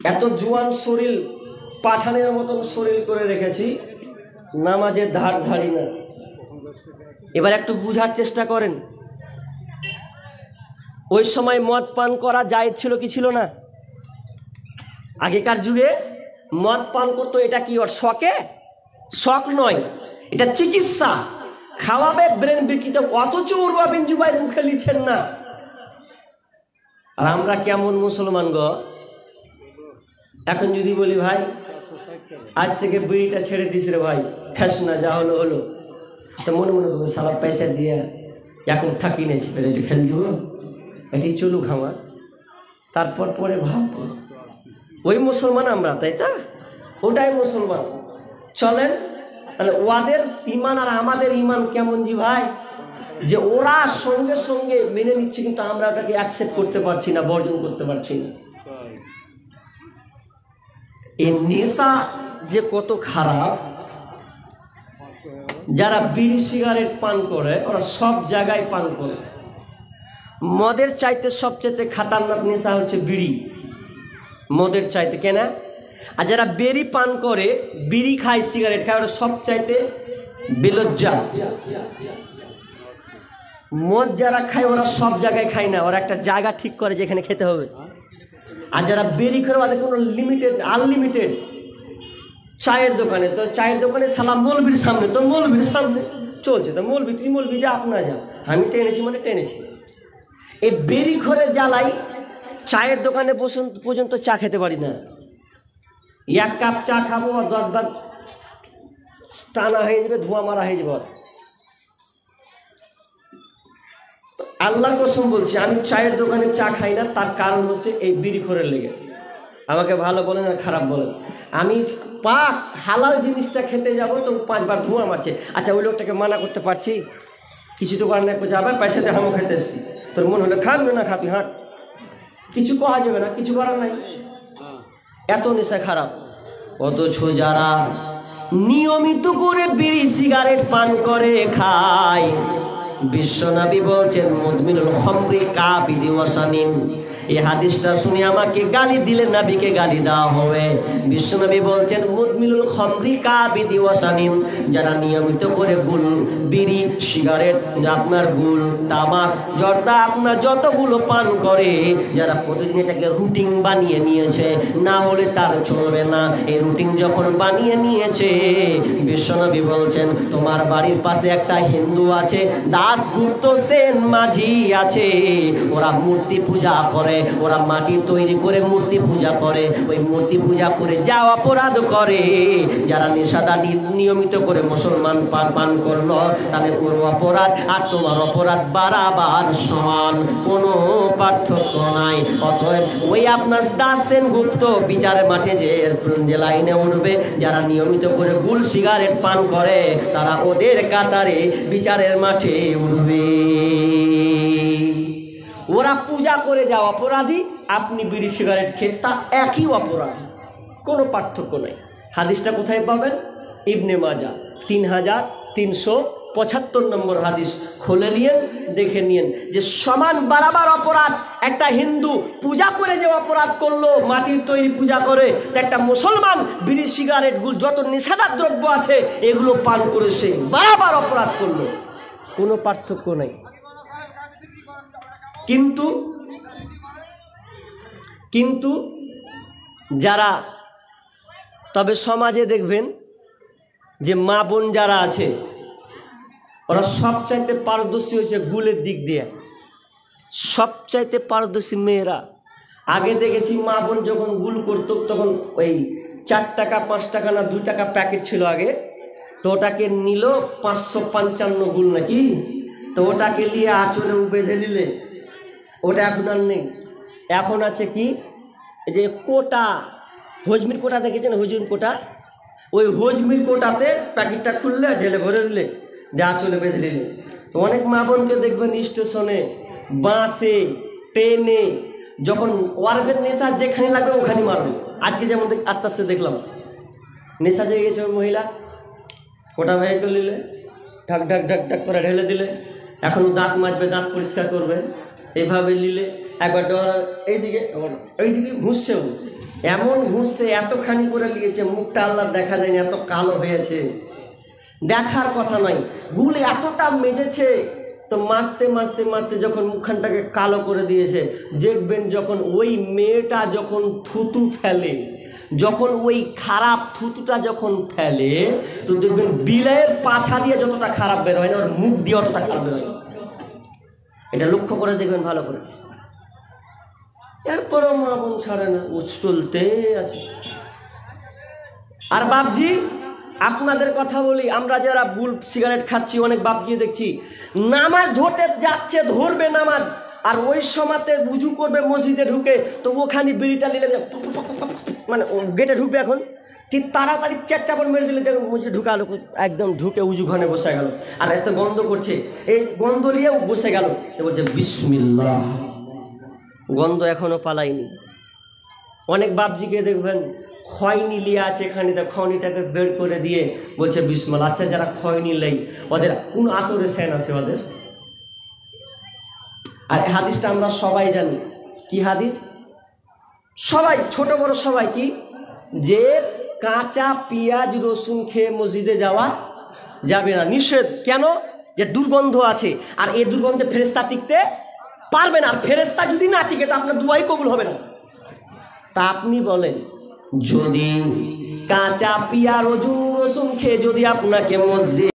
এত জোয়ান শরীর, পাঠানের মতন শরীর করে রেখেছি, নামাজের ধার ধারি না। এবার একটু বুঝার চেষ্টা করেন, ওই সময় মদ পান করা জায়েজ ছিল কি ছিল না? আগেকার যুগে মদ পান করতো, এটা কি ওর শখে? শখ নয়, এটা চিকিৎসা। খাওয়াবে ব্রেন বিকৃত, অথচ উরওয়া বিন জুবাইর মুখে লিখছেন না। আর আমরা কেমন মুসলমান গো? এখন যদি বলি ভাই আজ থেকে বিড়িটা ছেড়ে দিস রে ভাই, খাস না, যা হলো হলো, তো মনে মনে করবো সালা পয়সা দিয়ে এখন ঠাকি নেছি, এটি ফেল দিব, এটি চলুক আমার, তারপর পরে ভাববো। ওই মুসলমান আমরা, তাই তা? ওটাই মুসলমান। চলেন তাহলে ওদের ইমান আর আমাদের ইমান কেমন জি ভাই, যে ওরা সঙ্গে সঙ্গে মেনে নিচ্ছে কিন্তু আমরা ওটাকে অ্যাকসেপ্ট করতে পারছি না, বর্জন করতে পারছি না। এই নেশা যে কত খারাপ, যারা বিড়ি সিগারেট পান করে ওরা সব জায়গায় পান করে। মদের চাইতে সবচেয়ে খাতারনাক নেশা হচ্ছে বিড়ি, মদের চাইতে। কেন? আর যারা বেরি পান করে, বিড়ি খায়, সিগারেট খায়, ওরা সব চাইতে বেলজ্জা। মদ যারা খায় ওরা সব জায়গায় খায় না, ওরা একটা জায়গা ঠিক করে যেখানে খেতে হবে। আর যারা বেরি করে ওদের কোনো লিমিটেড, আনলিমিটেড। চায়ের দোকানে, তো চায়ের দোকানে সালাম মৌলবীর সামনে, তো মৌলবীর সামনে চলছে, তো মৌলবী তুই মৌলবী যা, আপনার যা, আমি টেনেছি মানে টেনেছি। এই বেরি ঘরে জ্বালাই, চায়ের দোকানে পর্যন্ত চা খেতে পারি না। এক কাপ চা খাবো আর 10 বার টানা হয়ে যাবে, ধোঁয়া মারা হয়ে যাবে। আল্লাহর কসম বলছি, আমি চায়ের দোকানে চা খাই না, তার কারণ হচ্ছে এই বিড়ি খোরের লেগে। আমাকে ভালো বলেন আর খারাপ বলেন, আমি পাক হালাল জিনিসটা খেতে যাব তো 5 বার ধোঁয়া মারছে। আচ্ছা ওই লোকটাকে মানা করতে পারছি? কিছু তো করার না, যাবে পয়সা দিয়ে হামও খেতে এসছি, তোর মনে হলে খান না খা, তুই হাঁট, কিছু করা যাবে না, কিছু করার নাই। এত নেশা খারাপ। অথচ যারা নিয়মিত করে বিড়ি সিগারেট পান করে খায়, বিশ্বনবী বলছেন মুদমিনুল খামরি কাবিদি ওয়াসানিন। এই হাদিসটা শুনে আমাকে গালি দিলে নবীকে গালি দেওয়া হবে। বিশ্বনবী বলছেন মুদমিনুল খামরি কাবিদি ওয়াসানিন, যারা নিয়মিত করে গুল, বিড়ি, সিগারেট, আপনার গুল, তামাক, জর্দা, আপনার যতগুলো পান করে, যারা প্রতিদিন এটাকে রুটিন বানিয়ে নিয়েছে, না হলে তার চলবে না। এই রুটিন যখন বানিয়ে নিয়েছে, বিশ্বনবী বলছেন তোমার বাড়ির পাশে একটা হিন্দু আছে, দাসগুপ্ত সেন মাঝি আছে, ওরা মূর্তি পূজা করে, ওরা মাটি তৈরি করে মূর্তি পূজা করে, ওই মূর্তি পূজা করে যা অপরাধ করে, যারা নেশাদা নিয়মিত করে মুসলমান পান করলো, তাহলে ওর অপরাধ আর তোমার অপরাধ বারাবার সমান, কোনো পার্থক্য নাই। অতএব ওই আপনার দাস সেনগুপ্ত বিচারের মাঠে যে লাইনে উঠবে, যারা নিয়মিত করে গুল সিগারেট পান করে, তারা ওদের কাতারে বিচারের মাঠে উঠবে। ওরা পূজা করে যাও অপরাধী, আপনি বিড়ি সিগারেট খেয়ে তা একই অপরাধী, কোনো পার্থক্য নেই। হাদিসটা কোথায় পাবেন? ইবনে মাজাহ 3375 নম্বর হাদিস। খুলে নিয়েন, দেখে নিয়েন যে সমান বারাবার অপরাধ। একটা হিন্দু পূজা করে যে অপরাধ করলো, মাটির তৈরি পূজা করে, একটা মুসলমান বিড়ি সিগারেট গুল যত নেশাদার দ্রব্য আছে এগুলো পান করে সে বারাবার অপরাধ করলো, কোনো পার্থক্য নেই। কিন্তু যারা, তবে সমাজে দেখবেন যে মা বোন যারা আছে ওরা সবচাইতে পারদর্শী হয়েছে গুলের দিক দিয়ে, সবচাইতে পারদর্শী মেয়েরা। আগে দেখেছি মা বোন যখন গুল করতো তখন ওই 4 টাকা 5 টাকা না 2 টাকা প্যাকেট ছিল আগে, তো ওটাকে নিল 555 গুল নাকি, তো ওটাকে নিয়ে আঁচড়ে বেঁধে নিলে, ওটা এখন আর নেই। এখন আছে কি, যে কোটা, হজমির কোটা দেখেছেন, হজমির কোটা, ওই হজমির কোটাতে প্যাকেটটা খুললে ঢেলে ভরে দিলে, যা চলে বেঁধে দিলে। তো অনেক মা বোনকে দেখবেন স্টেশনে, বাসে, ট্রেনে, যখন ওয়ার্ভের নেশা যেখানে লাগবে ওখানে মারবে। আজকে যেমন আস্তে আস্তে দেখলাম নেশা জেগে গেছে ওই মহিলা, কোটা ভেহিকল নিলে ঢাক ঢাক ঢাক ঢাক করে ঢেলে দিলে, এখন দাঁত মাজবে, দাঁত পরিষ্কার করবে, এইভাবে নিলে একবার এইদিকে এইদিকে ঘুষছেও, এমন ঘুরছে, এতখানি করে নিয়েছে, মুখটা আল্লাহ দেখা যায়নি, এত কালো হয়েছে, দেখার কথা নয়। গুলি এতটা মেজেছে, তো মাসতে মাসতে মাসতে যখন মুখখানটাকে কালো করে দিয়েছে, দেখবেন যখন ওই মেয়েটা যখন থুতু ফেলে, যখন ওই খারাপ থুতুটা যখন ফেলে, তো দেখবেন বিলাইয়ের পাছা দিয়ে যতটা খারাপ বের হয় না, ওর মুখ দিয়ে অতটা খারাপ বের হয়। এটা লক্ষ্য করে দেখবেন ভালো করে। এরপরও মা বোন ছাড়ে না, চলতে আছে। আর বাপজি, আপনাদের কথা বলি, আমরা যারা বুল সিগারেট খাচ্ছি, অনেক বাপকে দেখছি নামাজ ধরতে যাচ্ছে, ধরবে নামাজ, আর ওই সময়তে উজু করবে মসজিদে ঢুকে, তো ওখানে বিড়িটা নিলে মানে গেটে ঢুকবে, এখন ঠিক তাড়াতাড়ি চারটা করে মেরে দিলে দেখুন মসজিদে ঢুকালো, একদম ঢুকে উজু ঘনে বসে গেল, আর এত গন্ধ করছে, এই গন্ধ নিয়েও বসে গেল, বলছে বিসমিল্লাহ, গন্ধ এখনো পালায়নি। অনেক বাপজিকে দেখবেন খয়নি লিয়ে আছে, এখানে খয়নিটাকে বের করে দিয়ে বলছে বিসমিল্লাহ। আচ্ছা, যারা খয়নি লেই, ওদের কোন আতরে সেন আছে ওদের? আর হাদিসটা আমরা সবাই জানি, কি হাদিস? সবাই, ছোট বড় সবাই, কি যে কাঁচা পেঁয়াজ রসুন খেয়ে মসজিদে যাওয়া যাবে না, নিষেধ। কেন? যে দুর্গন্ধ আছে, আর এই দুর্গন্ধে ফেরেশতা টিকতে পারবে না, আর ফেরেশতা যদি না টিকে তো আপনার দুয়াই কবুল হবে না। তা আপনি বলেন, যদি কাঁচা পেঁয়াজ রসুন খেয়ে যদি আপনাকে মসজিদ